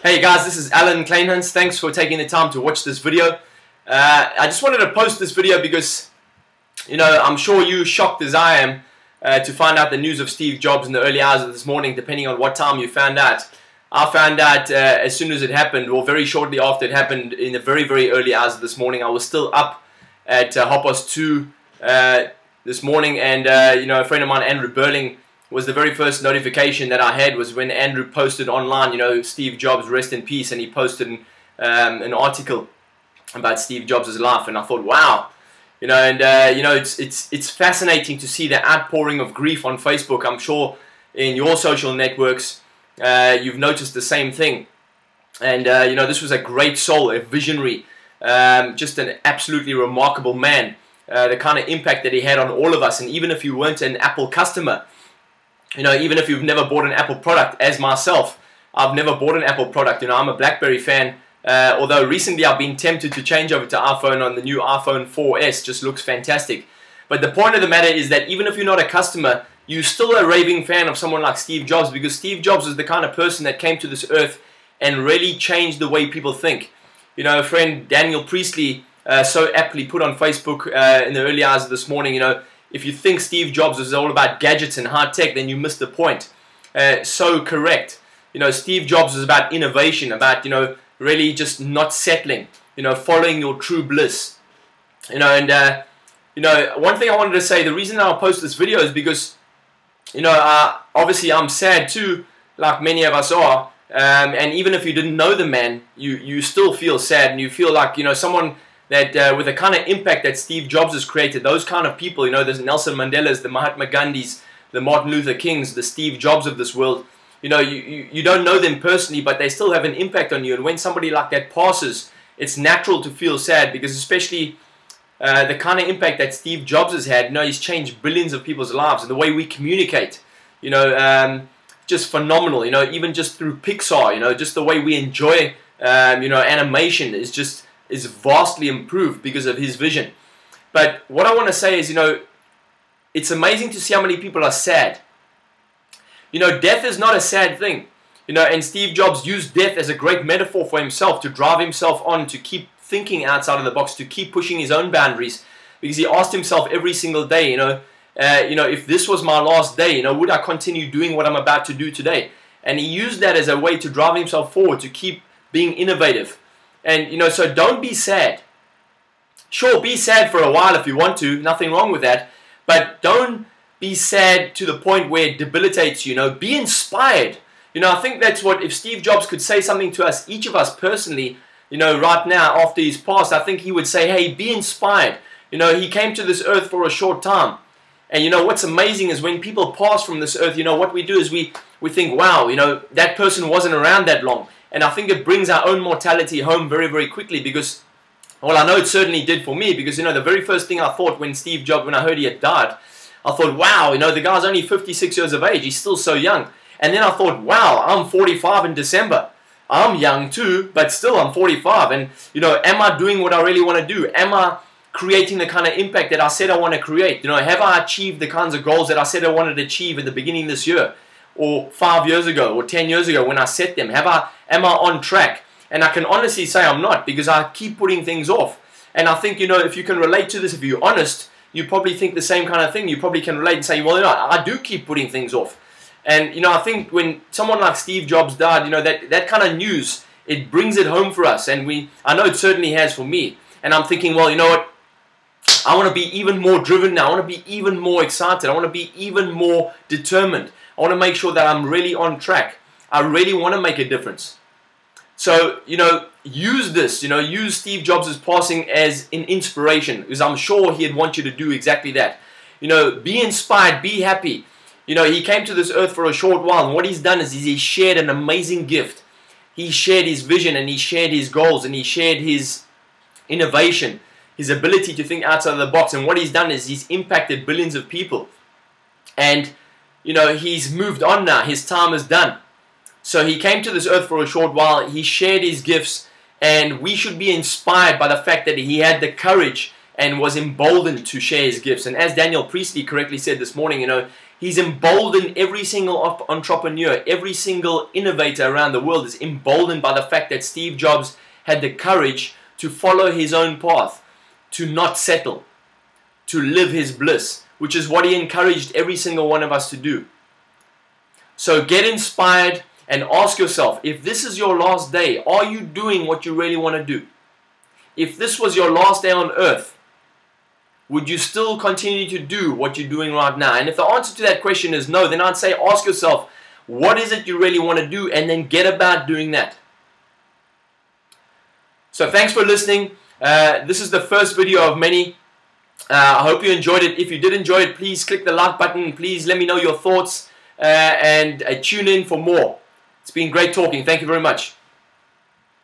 Hey guys, this is Allan Kleynhans. Thanks for taking the time to watch this video. I just wanted to post this video because, I'm sure you're shocked as I am to find out the news of Steve Jobs in the early hours of this morning, depending on what time you found out. I found out as soon as it happened, or very shortly after it happened, in the very, very early hours of this morning. I was still up at 2:30 this morning, and a friend of mine, Andrew Burling, was the very first notification that I had was when Andrew posted online, Steve Jobs, rest in peace, and he posted an article about Steve Jobs' life, and I thought, wow, it's fascinating to see the outpouring of grief on Facebook. I'm sure in your social networks you've noticed the same thing, and this was a great soul, a visionary, just an absolutely remarkable man, the kind of impact that he had on all of us. And even if you weren't an Apple customer, even if you've never bought an Apple product, as myself, I've never bought an Apple product. I'm a BlackBerry fan, although recently I've been tempted to change over to iPhone on the new iPhone 4S. Just looks fantastic. But the point of the matter is that even if you're not a customer, you're still a raving fan of someone like Steve Jobs, because Steve Jobs is the kind of person that came to this earth and really changed the way people think. A friend, Daniel Priestley, so aptly put on Facebook in the early hours of this morning, if you think Steve Jobs is all about gadgets and high tech, then you missed the point. So correct. Steve Jobs is about innovation, about, really just not settling, following your true bliss. One thing I wanted to say, the reason I'll post this video is because, obviously I'm sad too, like many of us are. And even if you didn't know the man, you still feel sad, and you feel like, someone that with the kind of impact that Steve Jobs has created, those kind of people, there's Nelson Mandelas, the Mahatma Gandhis, the Martin Luther Kings, the Steve Jobs of this world, you don't know them personally, but they still have an impact on you. And when somebody like that passes, it's natural to feel sad, because especially the kind of impact that Steve Jobs has had, he's changed billions of people's lives, and the way we communicate, just phenomenal, even just through Pixar, just the way we enjoy, animation is vastly improved because of his vision. But what I want to say is, it's amazing to see how many people are sad. Death is not a sad thing. And Steve Jobs used death as a great metaphor for himself, to drive himself on, to keep thinking outside of the box, to keep pushing his own boundaries, because he asked himself every single day, if this was my last day, would I continue doing what I'm about to do today? And he used that as a way to drive himself forward, to keep being innovative. And, so don't be sad. Sure, be sad for a while if you want to, nothing wrong with that. But don't be sad to the point where it debilitates you, Be inspired. I think that's what, if Steve Jobs could say something to us, each of us personally, right now after he's passed, I think he would say, hey, be inspired. He came to this earth for a short time. And what's amazing is when people pass from this earth, what we do is we think, wow, that person wasn't around that long. And I think it brings our own mortality home very, very quickly, because, well, I know it certainly did for me, because, the very first thing I thought when Steve Jobs, when I heard he had died, I thought, wow, the guy's only 56 years of age, he's still so young. And then I thought, wow, I'm 45 in December. I'm young too, but still I'm 45. And, am I doing what I really want to do? Am I creating the kind of impact that I said I want to create? Have I achieved the kinds of goals that I said I wanted to achieve at the beginning of this year, or 5 years ago, or 10 years ago when I set them? Am I on track? And I can honestly say I'm not, because I keep putting things off. And I think, if you can relate to this, if you're honest, you probably think the same kind of thing. You probably can relate and say, well, I do keep putting things off. And, I think when someone like Steve Jobs died, that kind of news, it brings it home for us. And I know it certainly has for me. And I'm thinking, well, you know what? I want to be even more driven now. I want to be even more excited. I want to be even more determined. I want to make sure that I'm really on track. I really want to make a difference. So, use this, use Steve Jobs' passing as an inspiration, because I'm sure he'd want you to do exactly that. Be inspired, be happy. He came to this earth for a short while, and what he's done is he shared an amazing gift. He shared his vision, and he shared his goals, and he shared his innovation, his ability to think outside of the box. And what he's done is he's impacted billions of people. And, he's moved on now. His time is done. So he came to this earth for a short while. He shared his gifts, and we should be inspired by the fact that he had the courage and was emboldened to share his gifts. And as Daniel Priestley correctly said this morning, He's emboldened every single entrepreneur, every single innovator around the world is emboldened by the fact that Steve Jobs had the courage to follow his own path, to not settle, to live his bliss, which is what he encouraged every single one of us to do. So get inspired and ask yourself, if this is your last day, are you doing what you really want to do? If this was your last day on earth, would you still continue to do what you're doing right now? And if the answer to that question is no, then I'd say ask yourself, what is it you really want to do? And then get about doing that. So thanks for listening. This is the first video of many. I hope you enjoyed it. If you did enjoy it, please click the like button. Please let me know your thoughts and tune in for more. It's been great talking. Thank you very much.